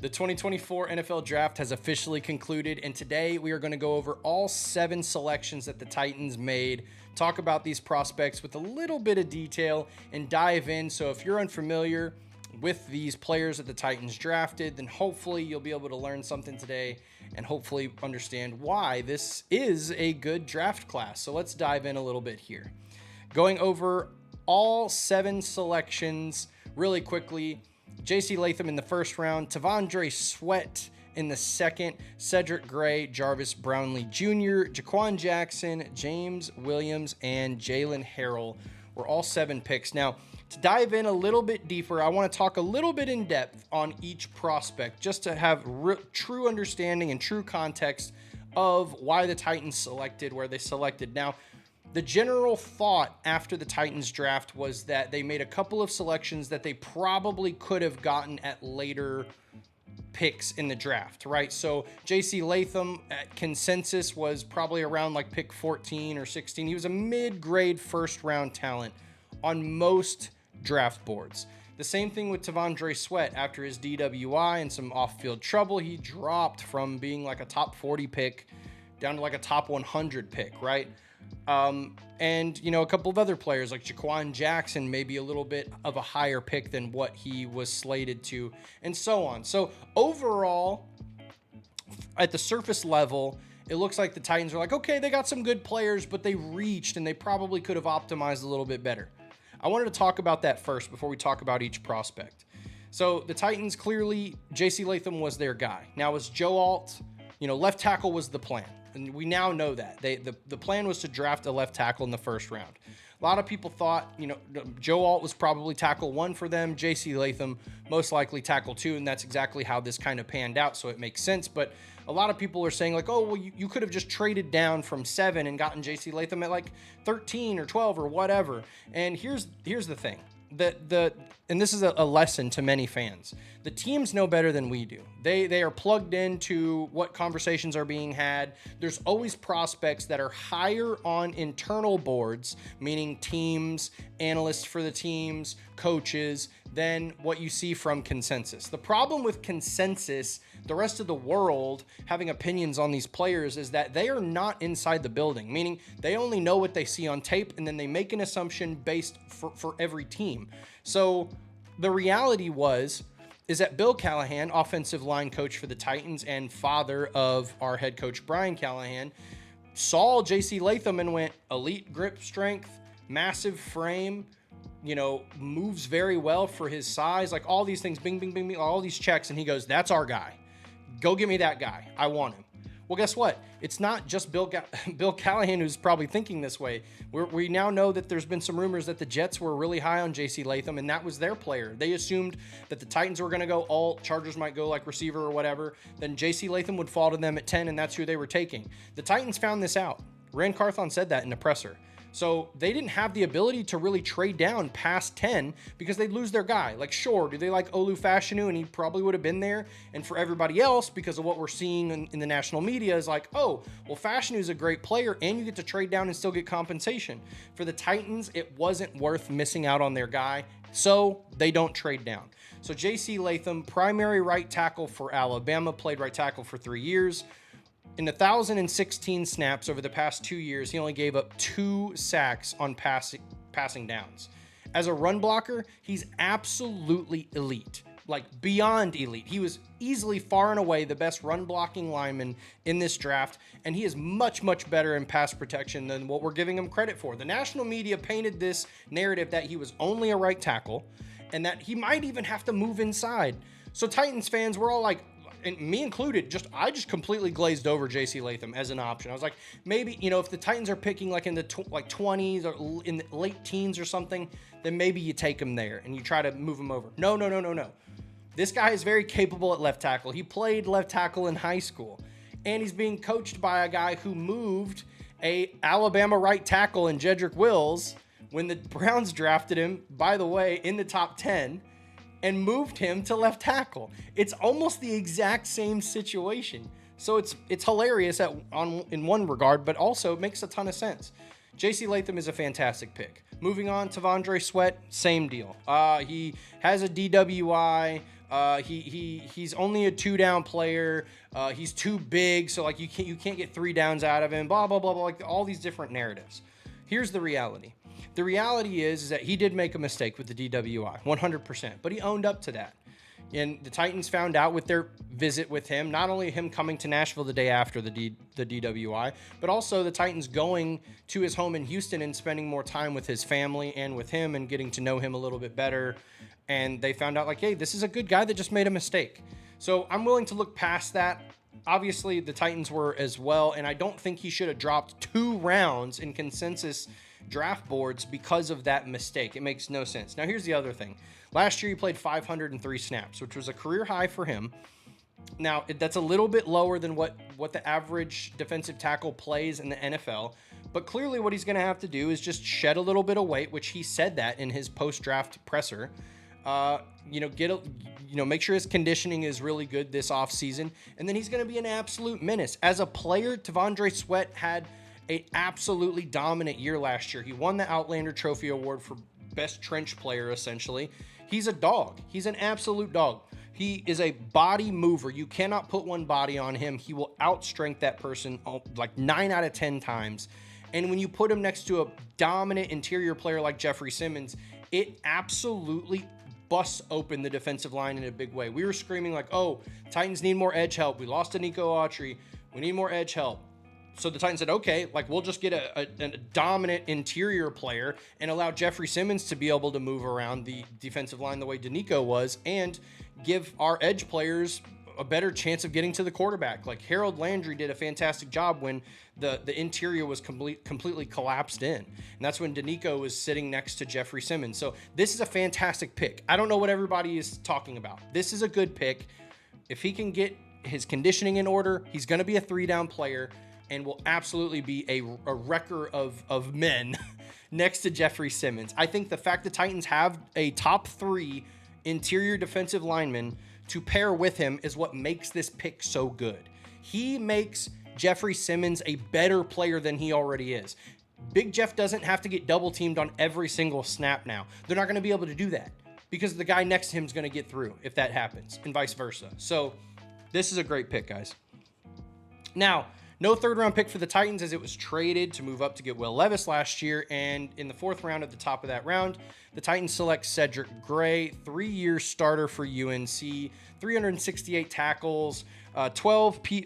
The 2024 NFL Draft has officially concluded, and today we are going to go over all 7 selections that the Titans made, talk about these prospects with a little bit of detail, and dive in. So if you're unfamiliar with these players that the Titans drafted, then hopefully you'll be able to learn something today and hopefully understand why this is a good draft class. So let's dive in a little bit here. Going over all 7 selections really quickly. J.C. Latham in the first round, T'Vondre Sweat in the second, Cedric Gray, Jarvis Brownlee Jr., Jaquan Jackson, James Williams, and Jalen Harrell were all 7 picks. Now, to dive in a little bit deeper, I want to talk a little bit in depth on each prospect just to have true understanding and true context of why the Titans selected where they selected. Now, the general thought after the Titans draft was that they made a couple of selections that they probably could have gotten at later picks in the draft, right? So J.C. Latham at consensus was probably around like pick 14 or 16. He was a mid-grade first-round talent on most draft boards. The same thing with T'Vondre Sweat. After his DWI and some off-field trouble, he dropped from being like a top 40 pick down to like a top 100 pick, right? And, you know, a couple of other players like Jaquan Jackson, maybe a little bit of a higher pick than what he was slated to, and so on. So overall, at the surface level, it looks like the Titans are like, okay, they got some good players, but they reached and they probably could have optimized a little bit better. I wanted to talk about that first before we talk about each prospect. So the Titans, clearly, J.C. Latham was their guy. Now, as Joe Alt, you know, left tackle was the plan. And we now know that. The plan was to draft a left tackle in the first round. A lot of people thought, you know, Joe Alt was probably tackle 1 for them, J.C. Latham most likely tackle 2, and that's exactly how this kind of panned out, so it makes sense. But a lot of people are saying like, oh, well, you could have just traded down from 7 and gotten J.C. Latham at like 13 or 12 or whatever. And here's the thing. And this is a lesson to many fans. The teams know better than we do. They are plugged into what conversations are being had. There's always prospects that are higher on internal boards, meaning teams, analysts for the teams, coaches, than what you see from consensus. The problem with consensus, the rest of the world having opinions on these players, is that they are not inside the building, meaning they only know what they see on tape and then they make an assumption based for every team. So the reality is that Bill Callahan, offensive line coach for the Titans and father of our head coach Brian Callahan, saw J.C. Latham and went, elite grip strength, massive frame, you know, moves very well for his size, like all these things, bing, bing, bing, bing, all these checks. And he goes, that's our guy. Go get me that guy. I want him. Well, guess what? It's not just Bill Callahan who's probably thinking this way. We now know that there's been some rumors that the Jets were really high on J.C. Latham, and that was their player. They assumed that the Titans were going to go alt, Chargers might go like receiver or whatever. Then J.C. Latham would fall to them at 10, and that's who they were taking. The Titans found this out. Rand Carthon said that in a presser. So they didn't have the ability to really trade down past 10 because they'd lose their guy. Like, sure, do they like Olu Fashanu? And he probably would have been there. And for everybody else, because of what we're seeing in the national media, is like, oh, well, Fashanu's a great player and you get to trade down and still get compensation. For the Titans, it wasn't worth missing out on their guy, so they don't trade down. So J.C. Latham, primary right tackle for Alabama, played right tackle for 3 years. In 1,016 snaps over the past 2 years, he only gave up 2 sacks on passing downs. As a run blocker, he's absolutely elite, like beyond elite. He was easily far and away the best run blocking lineman in this draft, and he is much, much better in pass protection than what we're giving him credit for. The national media painted this narrative that he was only a right tackle and that he might even have to move inside. So Titans fans were all like, and me included, I just completely glazed over J.C. Latham as an option. I was like, maybe, you know, if the Titans are picking like in the 20s or in the late teens or something, then maybe you take him there and you try to move him over. No. This guy is very capable at left tackle. He played left tackle in high school, and he's being coached by a guy who moved a Alabama right tackle in Jedrick Wills when the Browns drafted him, by the way, in the top 10. And moved him to left tackle. It's almost the exact same situation. So it's hilarious in one regard, but also it makes a ton of sense. J.C. Latham is a fantastic pick. Moving on, T'Vondre Sweat, same deal. He has a DWI. He's only a 2-down player. He's too big, so like you can't get 3 downs out of him. Blah blah blah blah. Like all these different narratives. Here's the reality. The reality is that he did make a mistake with the DWI, 100%, but he owned up to that. And the Titans found out with their visit with him, not only him coming to Nashville the day after the DWI, but also the Titans going to his home in Houston and spending more time with his family and with him and getting to know him a little bit better. And they found out like, hey, this is a good guy that just made a mistake. So I'm willing to look past that. Obviously, the Titans were as well, and I don't think he should have dropped 2 rounds in consensus draft boards because of that mistake. It makes no sense. Now, here's the other thing. Last year, he played 503 snaps, which was a career high for him. Now, that's a little bit lower than what the average defensive tackle plays in the NFL. But clearly what he's going to have to do is just shed a little bit of weight, which he said that in his post-draft presser. Make sure his conditioning is really good this offseason. And then he's going to be an absolute menace. As a player, T'Vondre Sweat had an absolutely dominant year last year. He won the Outlander Trophy Award for best trench player, essentially. He's a dog. He's an absolute dog. He is a body mover. You cannot put one body on him. He will outstrength that person like 9 out of 10 times. And when you put him next to a dominant interior player like Jeffrey Simmons, it absolutely busts open the defensive line in a big way. We were screaming like, oh, Titans need more edge help. We lost to Nico Autry. We need more edge help. So the Titans said, okay, like we'll just get a dominant interior player and allow Jeffrey Simmons to be able to move around the defensive line the way Danico was and give our edge players a better chance of getting to the quarterback. Like Harold Landry did a fantastic job when the interior was completely collapsed in. And that's when Danico was sitting next to Jeffrey Simmons. So this is a fantastic pick. I don't know what everybody is talking about. This is a good pick. If he can get his conditioning in order, he's going to be a 3-down player and will absolutely be a wrecker of men next to Jeffrey Simmons. I think the fact the Titans have a top 3 interior defensive lineman to pair with him is what makes this pick so good. He makes Jeffrey Simmons a better player than he already is. Big Jeff doesn't have to get double teamed on every single snap now. They're not going to be able to do that because the guy next to him is going to get through if that happens and vice versa. So this is a great pick, guys. Now, no 3rd-round pick for the Titans as it was traded to move up to get Will Levis last year. And in the 4th round at the top of that round, the Titans select Cedric Gray, 3-year starter for UNC, 368 tackles, 13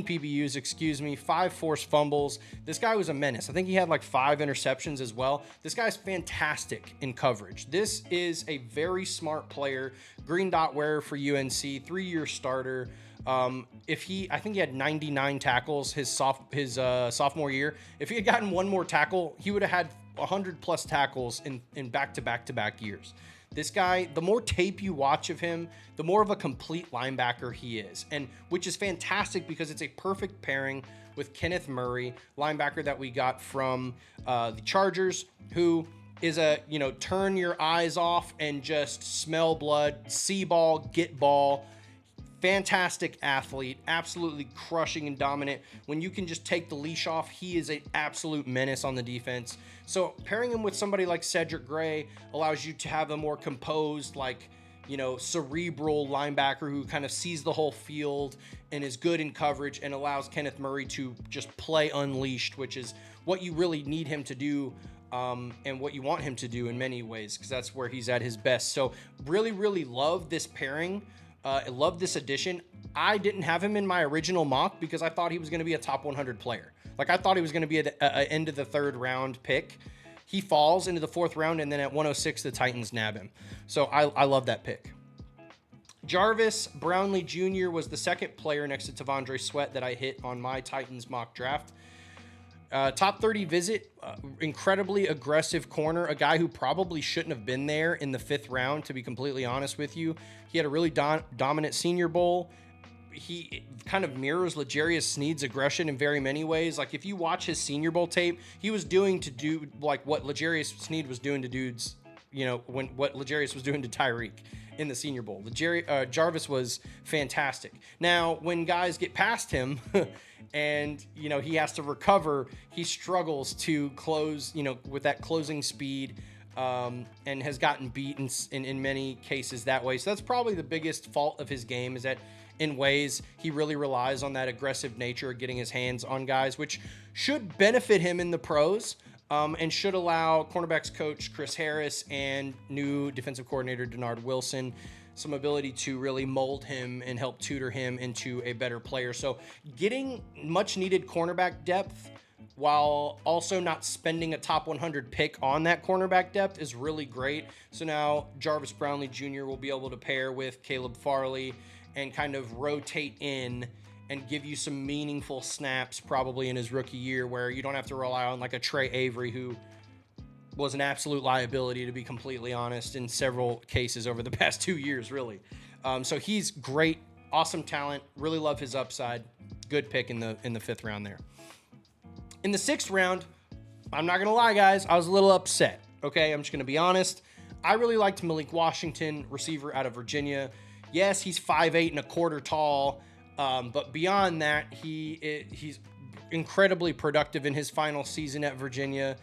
PBUs, 5 forced fumbles. This guy was a menace. I think he had like 5 interceptions as well. This guy's fantastic in coverage. This is a very smart player, green dot wearer for UNC, 3-year starter. I think he had 99 tackles his sophomore year. If he had gotten one more tackle, he would have had 100 plus tackles in back-to-back years. This guy, the more tape you watch of him, the more of a complete linebacker he is, and which is fantastic because it's a perfect pairing with Kenneth Murray, linebacker that we got from the Chargers, who is a, turn your eyes off and just smell blood, see ball, get ball. Fantastic athlete, absolutely crushing and dominant. When you can just take the leash off, he is an absolute menace on the defense. So pairing him with somebody like Cedric Gray allows you to have a more composed, cerebral linebacker who kind of sees the whole field and is good in coverage and allows Kenneth Murray to just play unleashed, which is what you really need him to do. And what you want him to do in many ways, because that's where he's at his best. So really, really love this pairing. I love this addition. I didn't have him in my original mock because I thought he was going to be a top 100 player. Like I thought he was going to be at the end of the 3rd round pick. He falls into the 4th round, and then at 106, the Titans nab him. So I love that pick. Jarvis Brownlee Jr. was the 2nd player next to T'Vondre Sweat that I hit on my Titans mock draft. Top 30 visit, incredibly aggressive corner, a guy who probably shouldn't have been there in the 5th round, to be completely honest with you. He had a really dominant Senior Bowl. He kind of mirrors L'Jarius Sneed's aggression in very many ways. Like if you watch his Senior Bowl tape, he was doing like what L'Jarius Sneed was doing to dudes, what L'Jarius was doing to Tyreek in the Senior Bowl. Jarvis was fantastic. Now, when guys get past him and, he has to recover, he struggles to close, with that closing speed. and has gotten beaten in many cases that way. So that's probably the biggest fault of his game, is that in ways he really relies on that aggressive nature of getting his hands on guys, which should benefit him in the pros, and should allow cornerbacks coach Chris Harris and new defensive coordinator Denard Wilson some ability to really mold him and help tutor him into a better player. So getting much needed cornerback depth while also not spending a top 100 pick on that cornerback depth is really great. So now Jarvis Brownlee Jr. will be able to pair with Caleb Farley and kind of rotate in and give you some meaningful snaps probably in his rookie year, where you don't have to rely on like a Trey Avery, who was an absolute liability, to be completely honest, in several cases over the past 2 years, really. So he's great, awesome talent. Really love his upside. Good pick in the 5th round there. In the 6th round, I'm not gonna lie, guys, I was a little upset. Okay, I'm just gonna be honest. I really liked Malik Washington, receiver out of Virginia. Yes, he's 5'8" and a quarter tall, but beyond that, he's incredibly productive in his final season at Virginia.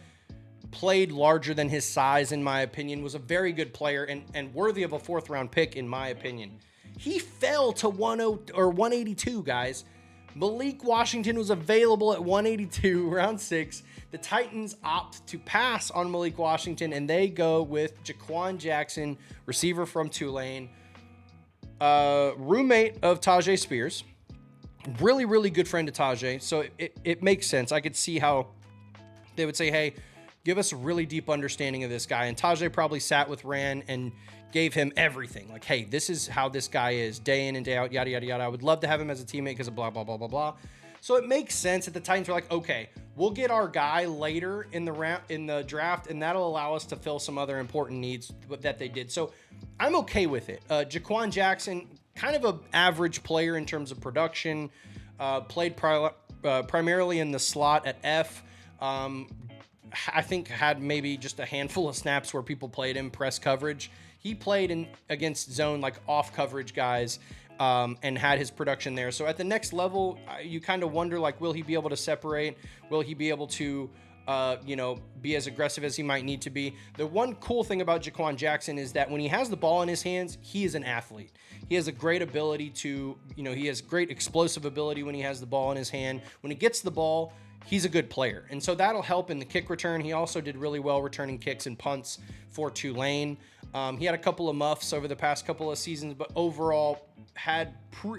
Played larger than his size, in my opinion, was a very good player and worthy of a 4th round pick, in my opinion. He fell to 182, guys. Malik Washington was available at 182, round 6. The Titans opt to pass on Malik Washington, and they go with Jaquan Jackson, receiver from Tulane, roommate of Tyjae Spears. Really, really good friend of Tyjae, so it makes sense. I could see how they would say, hey, give us a really deep understanding of this guy. And Tyjae probably sat with Ran and gave him everything. Like, hey, this is how this guy is day in and day out, yada, yada, yada. I would love to have him as a teammate because of blah, blah, blah, blah, blah. So it makes sense that the Titans were like, okay, we'll get our guy later in the draft, and that'll allow us to fill some other important needs that they did. So I'm okay with it. Jaquan Jackson, kind of an average player in terms of production, played primarily in the slot at F. I think had maybe just a handful of snaps where people played him press coverage. He played against zone, like off coverage guys, and had his production there. So at the next level, you kind of wonder, like, will he be able to separate? Will he be able to, be as aggressive as he might need to be? The one cool thing about Jaquan Jackson is that when he has the ball in his hands, he is an athlete. He has a great ability to, he has great explosive ability when he has the ball in his hand. When he gets the ball, he's a good player. And so that'll help in the kick return. He also did really well returning kicks and punts for Tulane. He had a couple of muffs over the past couple of seasons, but overall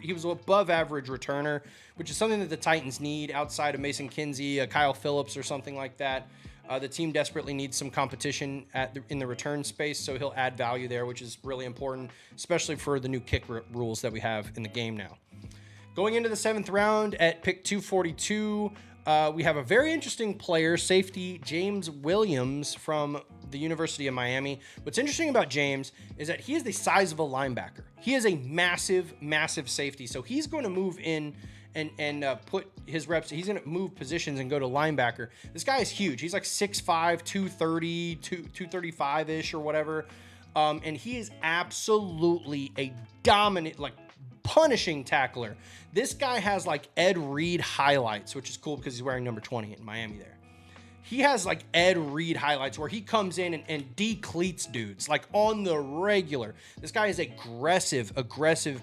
he was an above average returner, which is something that the Titans need outside of Mason Kinsey, Kyle Phillips, or something like that. The team desperately needs some competition in the return space, so he'll add value there, which is really important, especially for the new kick rules that we have in the game now. Going into the 7th round at pick 242, we have a very interesting player, safety James Williams from the University of Miami. What's interesting about James is that he is the size of a linebacker. He is a massive, massive safety. So he's going to move in and put his reps. He's going to move positions and go to linebacker. This guy is huge. He's like 6'5", 230, 235-ish or whatever. And he is absolutely a dominant, like, punishing tackler. This guy has like Ed Reed highlights, which is cool because he's wearing number 20 in Miami there. He has like Ed Reed highlights where he comes in and decleats dudes like on the regular. This guy is aggressive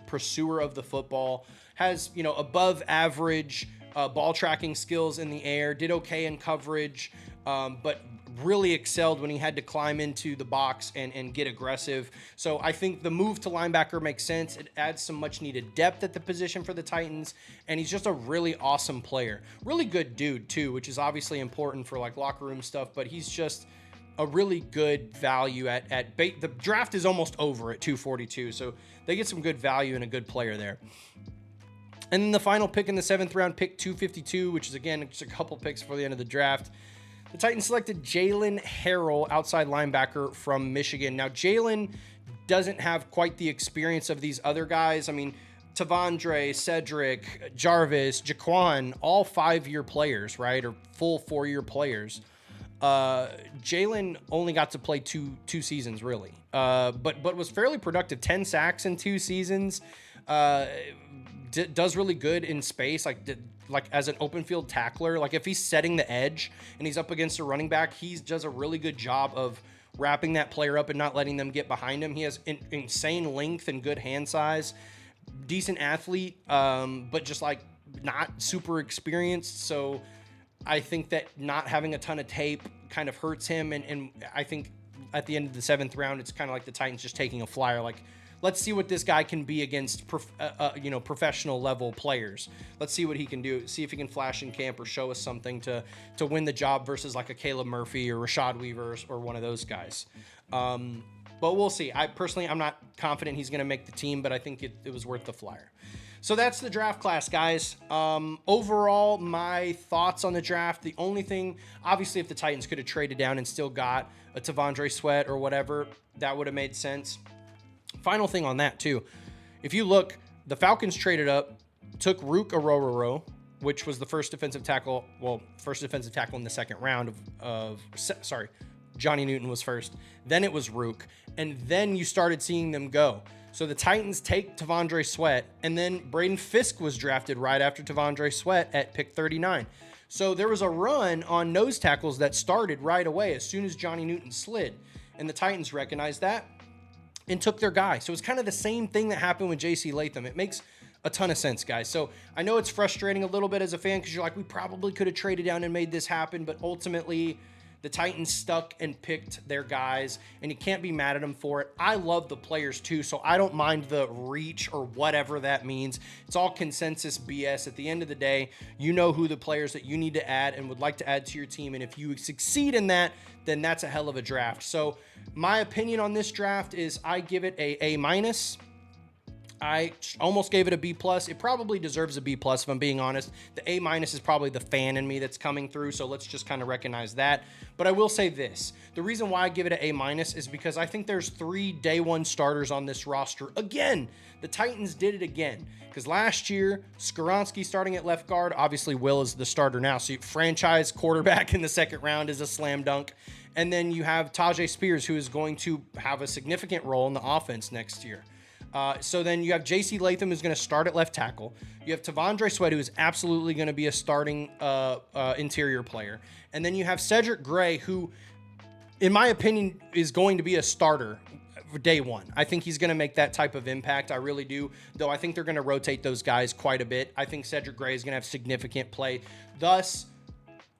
pursuer of the football, has, above average ball tracking skills in the air, did okay in coverage, but really excelled when he had to climb into the box and get aggressive. So I think the move to linebacker makes sense. It adds some much needed depth at the position for the Titans, and he's just a really awesome player. Really good dude too, which is obviously important for like locker room stuff, but he's just a really good value at bait. The draft is almost over at 242, so they get some good value and a good player there. And then the final pick in the 7th round, pick 252, which is again just a couple picks before the end of the draft. The Titans selected Jalen Harrell, outside linebacker from Michigan. Now, Jalen doesn't have quite the experience of these other guys. I mean, Tavondre, Cedric, Jarvis, Jaquan, all 5-year players, right? Or full 4-year players. Jalen only got to play two seasons, really. But was fairly productive. 10 sacks in 2 seasons. Does really good in space, like as an open field tackler. Like if he's setting the edge and he's up against a running back, he does a really good job of wrapping that player up and not letting them get behind him. He has insane length and good hand size, decent athlete, but just like not super experienced. So I think that not having a ton of tape kind of hurts him. And I think at the end of the 7th round, it's kind of like the Titans just taking a flyer. Like, let's see what this guy can be against, professional level players. Let's see what he can do. See if he can flash in camp or show us something to win the job versus like a Caleb Murphy or Rashad Weaver or one of those guys. But we'll see. I'm not confident he's going to make the team, but I think it was worth the flyer. So that's the draft class, guys. Overall, my thoughts on the draft, the only thing, obviously, if the Titans could have traded down and still got a T'Vondre Sweat or whatever, that would have made sense. Final thing on that, too. If you look, the Falcons traded up, took Rook Orororo, which was the first defensive tackle in the second round Johnny Newton was first. Then it was Rook. And then you started seeing them go. So the Titans take T'Vondre Sweat, and then Braden Fisk was drafted right after T'Vondre Sweat at pick 39. So there was a run on nose tackles that started right away as soon as Johnny Newton slid. And the Titans recognized that and took their guy. So it's kind of the same thing that happened with J.C. Latham. It makes a ton of sense, guys. So I know it's frustrating a little bit as a fan because you're like, we probably could have traded down and made this happen, but ultimately the Titans stuck and picked their guys, and you can't be mad at them for it. I love the players too, so I don't mind the reach or whatever that means. It's all consensus BS. At the end of the day, you know who the players that you need to add and would like to add to your team, and if you succeed in that, then that's a hell of a draft. So my opinion on this draft is I give it a A-. I almost gave it a B+. It probably deserves a B+, if I'm being honest. The A- is probably the fan in me that's coming through, so let's just kind of recognize that. But I will say this. The reason why I give it an A- is because I think there's 3 day one starters on this roster. Again, the Titans did it again. Because last year, Skoronski starting at left guard. Obviously, Will is the starter now, so franchise quarterback in the second round is a slam dunk. And then you have Tyjae Spears, who is going to have a significant role in the offense next year. So then you have J.C. Latham, who's going to start at left tackle. You have T'Vondre Sweat, who is absolutely going to be a starting interior player. And then you have Cedric Gray, who, in my opinion, is going to be a starter day one. I think he's going to make that type of impact. I really do. Though I think they're going to rotate those guys quite a bit. I think Cedric Gray is going to have significant play. Thus,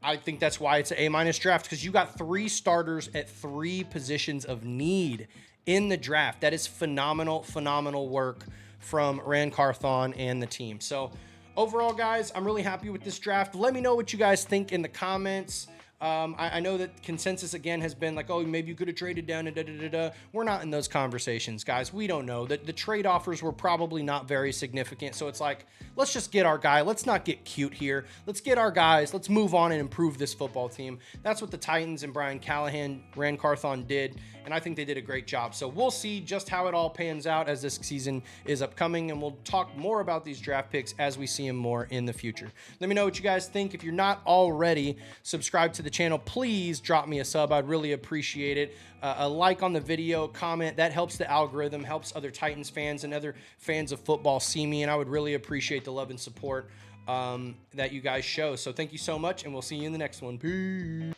I think that's why it's an A- draft, because you got 3 starters at 3 positions of need in the draft. That is phenomenal work from Ran Carthon and the team. So overall, guys, I'm really happy with this draft. Let me know what you guys think in the comments. I know that consensus again has been like, oh, maybe you could have traded down and da-da-da-da. We're not in those conversations, guys. We don't know. The trade offers were probably not very significant. So it's like, let's just get our guy. Let's not get cute here. Let's get our guys. Let's move on and improve this football team. That's what the Titans and Brian Callahan, Ran Carthon did, and I think they did a great job. So we'll see just how it all pans out as this season is upcoming, and we'll talk more about these draft picks as we see them more in the future. Let me know what you guys think. If you're not already subscribed to the channel, please drop me a sub. I'd really appreciate it. A like on the video, comment. That helps the algorithm, helps other Titans fans and other fans of football see me, and I would really appreciate the love and support that you guys show. So thank you so much, and we'll see you in the next one. Peace.